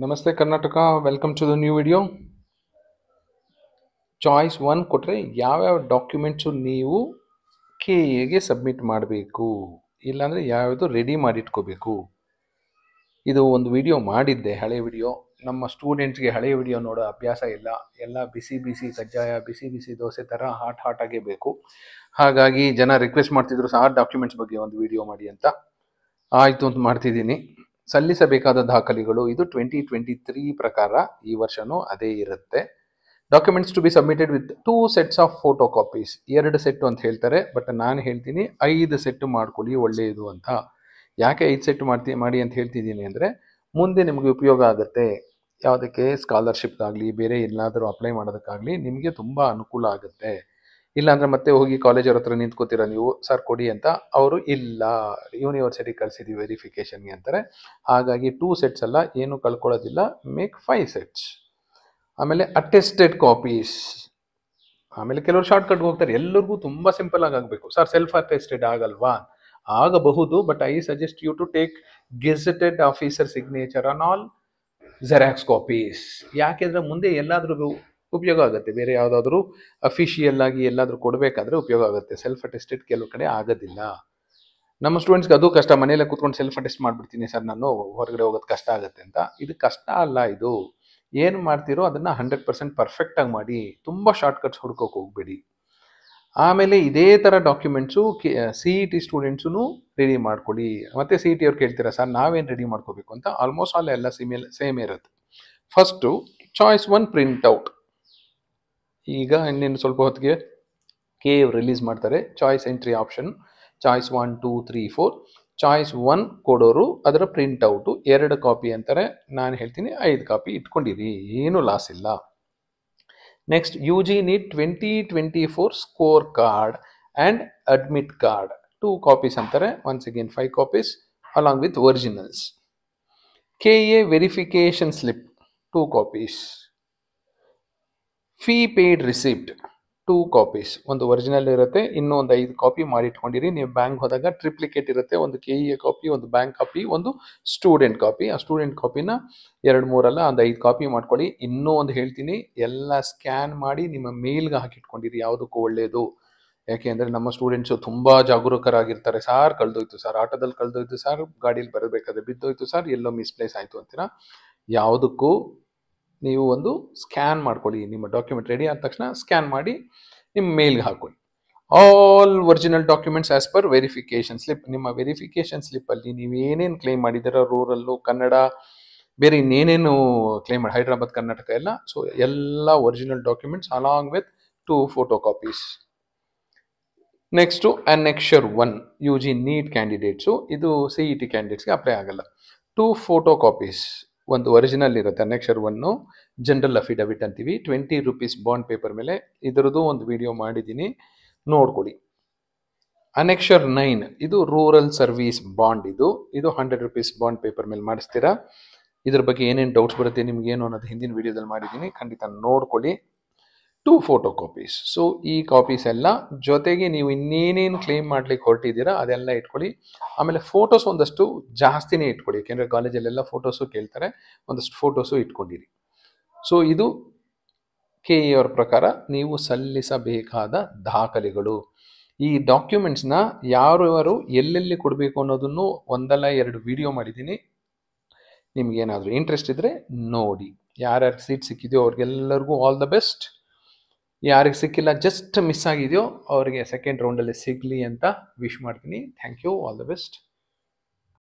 ನಮಸ್ತೆ Karnataka, welcome to the new video. Choice 1 ಕೊಟ್ಟರೆ ಯಾವ್ಯಾವ ಡಾಕ್ಯುಮೆಂಟ್ಸು ನೀವು ಕೆ ಎಗೆ ಸಬ್ಮಿಟ್ ಮಾಡಬೇಕು, ಇಲ್ಲಾಂದರೆ ಯಾವ್ಯಾವುದು ರೆಡಿ ಮಾಡಿಟ್ಕೋಬೇಕು. ಇದು ಒಂದು ವಿಡಿಯೋ ಮಾಡಿದ್ದೆ, ಹಳೆ ವಿಡಿಯೋ. ನಮ್ಮ ಸ್ಟೂಡೆಂಟ್ಸ್ಗೆ ಹಳೆ ವಿಡಿಯೋ ನೋಡೋ ಅಭ್ಯಾಸ ಇಲ್ಲ. ಎಲ್ಲ ಬಿಸಿ ಬಿಸಿ ಕಜ್ಜಾಯ, ಬಿಸಿ ಬಿಸಿ ದೋಸೆ ಥರ ಹಾಟಾಗೇ ಬೇಕು. ಹಾಗಾಗಿ ಜನ ರಿಕ್ವೆಸ್ಟ್ ಮಾಡ್ತಿದ್ರು ಸಹ ಡಾಕ್ಯುಮೆಂಟ್ಸ್ ಬಗ್ಗೆ ಒಂದು ವಿಡಿಯೋ ಮಾಡಿ ಅಂತ. ಆಯಿತು ಅಂತ ಮಾಡ್ತಿದ್ದೀನಿ. ಸಲ್ಲಿಸಬೇಕಾದ ದಾಖಲೆಗಳು ಇದು 2023 ಪ್ರಕಾರ ಈ ವರ್ಷನೂ ಅದೇ ಇರುತ್ತೆ. Documents to be submitted with 2 sets of photo copies. 2 set ಅಂತ ಹೇಳ್ತಾರೆ, ಬಟ್ ನಾನು ಹೇಳ್ತೀನಿ 5 ಸೆಟ್ ಮಾಡ್ಕೊಳ್ಳಿ, ಒಳ್ಳೆಯದು ಅಂತ. ಯಾಕೆ 5 ಸೆಟ್ ಮಾಡಿ ಅಂತ ಹೇಳ್ತಿದ್ದೀನಿ ಅಂದರೆ, ಮುಂದೆ ನಿಮಗೆ ಉಪಯೋಗ ಆಗುತ್ತೆ. ಯಾವುದಕ್ಕೆ, ಸ್ಕಾಲರ್ಶಿಪ್ಗಾಗಲಿ ಬೇರೆ ಎಲ್ಲಾದರೂ ಅಪ್ಲೈ ಮಾಡೋದಕ್ಕಾಗಲಿ ನಿಮಗೆ ತುಂಬ ಅನುಕೂಲ ಆಗುತ್ತೆ. ಇಲ್ಲಾಂದರೆ ಮತ್ತೆ ಹೋಗಿ ಕಾಲೇಜವ್ರ ಹತ್ರ ನಿಂತ್ಕೋತೀರ ನೀವು, ಸರ್ ಕೊಡಿ ಅಂತ. ಅವರು ಇಲ್ಲ, ಯೂನಿವರ್ಸಿಟಿ ಕಳಿಸಿದ್ದೀವಿ ವೆರಿಫಿಕೇಷನ್ಗೆ ಅಂತಾರೆ. ಹಾಗಾಗಿ 2 ಸೆಟ್ಸ್ ಅಲ್ಲ, ಏನು ಕಳ್ಕೊಳ್ಳೋದಿಲ್ಲ, ಮೇಕ್ 5 ಸೆಟ್ಸ್. ಆಮೇಲೆ ಅಟೆಸ್ಟೆಡ್ ಕಾಪೀಸ್. ಆಮೇಲೆ ಕೆಲವರು ಶಾರ್ಟ್ಕಟ್ಗೆ ಹೋಗ್ತಾರೆ. ಎಲ್ಲರಿಗೂ ತುಂಬ ಸಿಂಪಲ್ ಆಗಬೇಕು. ಸರ್ ಸೆಲ್ಫ್ ಅಟೆಸ್ಟೆಡ್ ಆಗಲ್ವಾ? ಆಗಬಹುದು, but I suggest you to take gazetted officer signature on all xerox copies. ಯಾಕೆಂದರೆ ಮುಂದೆ ಎಲ್ಲಾದ್ರೂ ಉಪಯೋಗ ಆಗುತ್ತೆ. ಬೇರೆ ಯಾವುದಾದ್ರೂ ಅಫಿಷಿಯಲ್ ಆಗಿ ಎಲ್ಲಾದರೂ ಕೊಡಬೇಕಾದ್ರೆ ಉಪಯೋಗ ಆಗುತ್ತೆ. ಸೆಲ್ಫ್ ಅಟೆಸ್ಟೆಡ್ ಕೆಲವು ಕಡೆ ಆಗೋದಿಲ್ಲ. ನಮ್ಮ ಸ್ಟೂಡೆಂಟ್ಸ್ಗೆ ಅದು ಕಷ್ಟ. ಮನೆಯಲ್ಲೇ ಕೂತ್ಕೊಂಡು ಸೆಲ್ಫ್ ಅಟೆಸ್ಟ್ ಮಾಡಿಬಿಡ್ತೀನಿ ಸರ್, ನಾನು ಹೊರಗಡೆ ಹೋಗೋದು ಕಷ್ಟ ಆಗುತ್ತೆ ಅಂತ. ಇದು ಕಷ್ಟ ಅಲ್ಲ. ಇದು ಏನು ಮಾಡ್ತೀರೋ ಅದನ್ನು 100% ಪರ್ಫೆಕ್ಟಾಗಿ ಮಾಡಿ. ತುಂಬ ಶಾರ್ಟ್ಕಟ್ಸ್ ಹುಡ್ಕೋಕೆ ಹೋಗಬೇಡಿ. ಆಮೇಲೆ ಇದೇ ಥರ ಡಾಕ್ಯುಮೆಂಟ್ಸು CET ಸ್ಟೂಡೆಂಟ್ಸೂ ರೆಡಿ ಮಾಡ್ಕೊಳ್ಳಿ. ಮತ್ತು CET ಅವ್ರು ಕೇಳ್ತೀರಾ ಸರ್ ನಾವೇನು ರೆಡಿ ಮಾಡ್ಕೋಬೇಕು ಅಂತ. ಆಲ್ಮೋಸ್ಟ್ ಆಲ್ ಎಲ್ಲ ಸೇಮ್ ಇರುತ್ತೆ. First choice 1 printout. ಈಗ ಇನ್ನೇನು ಸ್ವಲ್ಪ ಹೊತ್ತಿಗೆ KA ರಿಲೀಸ್ ಮಾಡ್ತಾರೆ choice entry option. Choice 1, 2, 3, 4. Choice 1 ಕೊಡೋರು ಅದರ ಪ್ರಿಂಟ್ಔಟು 2 ಕಾಪಿ ಅಂತಾರೆ. ನಾನು ಹೇಳ್ತೀನಿ 5 ಕಾಪಿ ಇಟ್ಕೊಂಡಿರಿ, ಏನೂ ಲಾಸ್ ಇಲ್ಲ. Next UG NEET 2024 score card and admit card 2 copies ಅಂತಾರೆ. Once again 5 copies along with originals. KA verification slip 2 copies. Fee paid receipt 2 copies. ಒಂದು original ಇರುತ್ತೆ, ಇನ್ನೂ ಒಂದು 5 ಕಾಪಿ ಮಾಡಿಟ್ಕೊಂಡಿರಿ. ನೀವು ಬ್ಯಾಂಕ್ ಹೋದಾಗ ಟ್ರಿಪ್ಲಿಕೇಟ್ ಇರುತ್ತೆ, ಒಂದು KA ಕಾಪಿ, ಒಂದು ಬ್ಯಾಂಕ್ ಕಾಪಿ, ಒಂದು ಸ್ಟೂಡೆಂಟ್ ಕಾಪಿ. ಆ ಸ್ಟೂಡೆಂಟ್ ಕಾಪಿನ 2-3 ಅಲ್ಲ, ಒಂದು 5 ಕಾಪಿ ಮಾಡ್ಕೊಳ್ಳಿ. ಇನ್ನೂ ಒಂದು ಹೇಳ್ತೀನಿ, ಎಲ್ಲ ಸ್ಕ್ಯಾನ್ ಮಾಡಿ ನಿಮ್ಮ ಮೇಲ್ಗೆ ಹಾಕಿಟ್ಕೊಂಡಿರಿ, ಯಾವುದಕ್ಕೂ ಒಳ್ಳೆಯದು. ಯಾಕೆ ಅಂದರೆ ನಮ್ಮ ಸ್ಟೂಡೆಂಟ್ಸು ತುಂಬ ಜಾಗರೂಕರಾಗಿರ್ತಾರೆ. ಸಾರ್ ಕಳೆದೋಯ್ತು ಸರ್, ಆಟೋದಲ್ಲಿ ಕಳೆದೋಯ್ತು ಸರ್, ಗಾಡೀಲಿ ಬರಬೇಕಾದ್ರೆ ಬಿದ್ದೋಯ್ತು ಸರ್, ಎಲ್ಲೋ ಮಿಸ್ಪ್ಲೇಸ್ ಆಯಿತು ಅಂತೀರಾ. ಯಾವುದಕ್ಕೂ ನೀವು ಒಂದು ಸ್ಕ್ಯಾನ್ ಮಾಡ್ಕೊಳ್ಳಿ. ನಿಮ್ಮ ಡಾಕ್ಯುಮೆಂಟ್ ರೆಡಿ ಆದ ತಕ್ಷಣ ಸ್ಕ್ಯಾನ್ ಮಾಡಿ ನಿಮ್ಮ ಮೇಲ್ಗೆ ಹಾಕೊಳ್ಳಿ. All original documents as per verification slip. ನಿಮ್ಮ ವೆರಿಫಿಕೇಷನ್ ಸ್ಲಿಪ್ಪಲ್ಲಿ ನೀವು ಏನೇನು ಕ್ಲೈಮ್ ಮಾಡಿದ್ದೀರ, ರೂರಲ್ಲು, ಕನ್ನಡ, ಬೇರೆ ಇನ್ನೇನೇನು ಕ್ಲೈಮ್ ಮಾಡಿ, ಹೈದ್ರಾಬಾದ್, ಕರ್ನಾಟಕ ಎಲ್ಲ. ಸೊ ಎಲ್ಲ original documents along with 2 photo copies. Next annexure 1 UG NEET candidates. ಇದು CET ಕ್ಯಾಂಡಿಡೇಟ್ಸ್ಗೆ ಅಪ್ಲೈ ಆಗಲ್ಲ. 2 ಫೋಟೋ ಕಾಪೀಸ್. ಒಂದು ಒರಿಜಿನಲ್ ಇರುತ್ತೆ ಅನ್ನೆಕ್ಷರ್ 1, ಜನರಲ್ ಅಫಿಡವಿಟ್ ಅಂತೀವಿ, 20 ರೂಪೀಸ್ ಬಾಂಡ್ ಪೇಪರ್ ಮೇಲೆ. ಇದರದ್ದು ಒಂದು ವಿಡಿಯೋ ಮಾಡಿದ್ದೀನಿ, ನೋಡ್ಕೊಳ್ಳಿ. ಅನ್ನೆಕ್ಷರ್ 9 ಇದು ರೂರಲ್ ಸರ್ವಿಸ್ ಬಾಂಡ್. ಇದು 100 ರೂಪೀಸ್ ಬಾಂಡ್ ಪೇಪರ್ ಮೇಲೆ ಮಾಡಿಸ್ತೀರಾ. ಇದ್ರ ಬಗ್ಗೆ ಏನೇನು ಡೌಟ್ಸ್ ಬರುತ್ತೆ ನಿಮಗೇನು ಅನ್ನೋದು ಹಿಂದಿನ ವಿಡಿಯೋದಲ್ಲಿ ಮಾಡಿದ್ದೀನಿ, ಖಂಡಿತ ನೋಡ್ಕೊಳ್ಳಿ. 2 ಫೋಟೋ ಕಾಪೀಸ್. ಸೊ ಈ ಕಾಪೀಸ್ ಎಲ್ಲ ಜೊತೆಗೆ ನೀವು ಇನ್ನೇನೇನು ಕ್ಲೇಮ್ ಮಾಡ್ಲಿಕ್ಕೆ ಹೊರಟಿದ್ದೀರಾ ಅದೆಲ್ಲ ಇಟ್ಕೊಳ್ಳಿ. ಆಮೇಲೆ ಫೋಟೋಸ್ ಒಂದಷ್ಟು ಜಾಸ್ತಿನೇ ಇಟ್ಕೊಳ್ಳಿ, ಯಾಕೆಂದರೆ ಕಾಲೇಜಲ್ಲೆಲ್ಲ ಫೋಟೋಸು ಕೇಳ್ತಾರೆ. ಒಂದಷ್ಟು ಫೋಟೋಸು ಇಟ್ಕೊಂಡಿರಿ. ಸೊ ಇದು KA ಅವ್ರ ಪ್ರಕಾರ ನೀವು ಸಲ್ಲಿಸಬೇಕಾದ ದಾಖಲೆಗಳು. ಈ ಡಾಕ್ಯುಮೆಂಟ್ಸ್ನ ಯಾರು ಎಲ್ಲೆಲ್ಲಿ ಕೊಡಬೇಕು ಅನ್ನೋದನ್ನು 1-2 ವಿಡಿಯೋ ಮಾಡಿದ್ದೀನಿ. ನಿಮಗೇನಾದರೂ ಇಂಟ್ರೆಸ್ಟ್ ಇದ್ದರೆ ನೋಡಿ. ಯಾರ್ಯಾರು ಸೀಟ್ ಸಿಕ್ಕಿದೆಯೋ ಅವ್ರಿಗೆಲ್ಲರಿಗೂ ಆಲ್ ದ ಬೆಸ್ಟ್. ಯಾರಿಗೆ ಸಿಕ್ಕಿಲ್ಲ, ಜಸ್ಟ್ ಮಿಸ್ ಆಗಿದೆಯೋ ಅವರಿಗೆ ಸೆಕೆಂಡ್ ರೌಂಡಲ್ಲಿ ಸಿಗಲಿ ಅಂತ ವಿಶ್ ಮಾಡ್ತೀನಿ. Thank you, all the best.